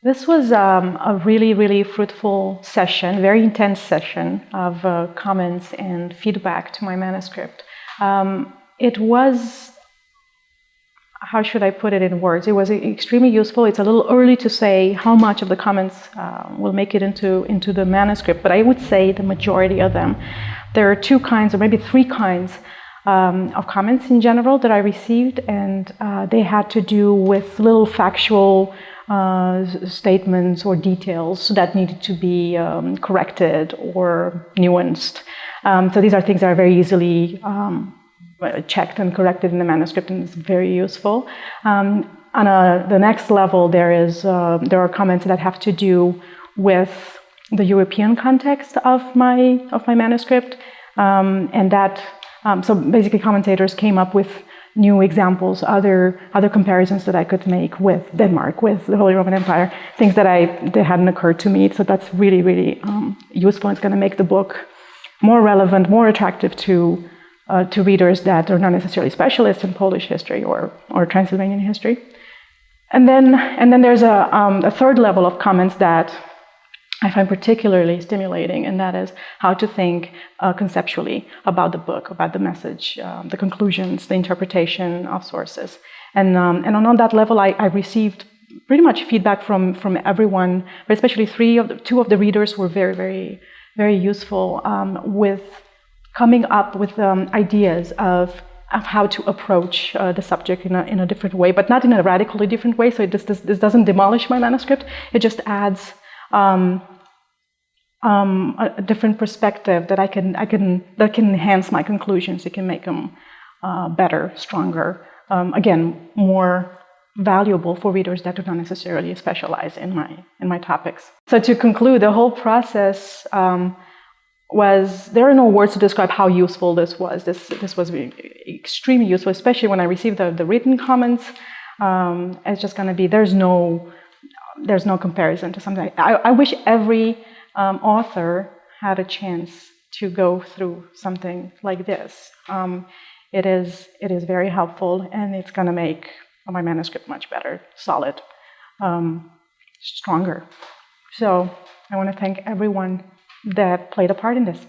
This was a really, really fruitful session, very intense session of comments and feedback to my manuscript. It was, how should I put it in words? It was extremely useful. It's a little early to say how much of the comments will make it into the manuscript, but I would say the majority of them. There are two kinds, or maybe three kinds, of comments in general that I received, and they had to do with little factual statements or details that needed to be corrected or nuanced. So these are things that are very easily checked and corrected in the manuscript, and it's very useful. On the next level, there are comments that have to do with the European context of my manuscript, and that so basically commentators came up with new examples, other comparisons that I could make with Denmark, with the Holy Roman Empire, things that hadn't occurred to me. So that's really, really useful. It's going to make the book more relevant, more attractive to readers that are not necessarily specialists in Polish history or Transylvanian history. And then there's a third level of comments that I find particularly stimulating, and that is how to think conceptually about the book, about the message, the conclusions, the interpretation of sources. And on that level, I received pretty much feedback from everyone, but especially two of the readers were very, very, very useful with coming up with ideas of how to approach the subject in a different way, but not in a radically different way. So this doesn't demolish my manuscript. It just adds a different perspective that can enhance my conclusions. It can make them better, stronger, again, more valuable for readers that do not necessarily specialize in my topics. So to conclude, the whole process there are no words to describe how useful this was. This was extremely useful, especially when I received the written comments. It's just going to be, there's no comparison to something. I wish every author had a chance to go through something like this. It is very helpful, and it's going to make my manuscript much better, solid, stronger. So I want to thank everyone that played a part in this.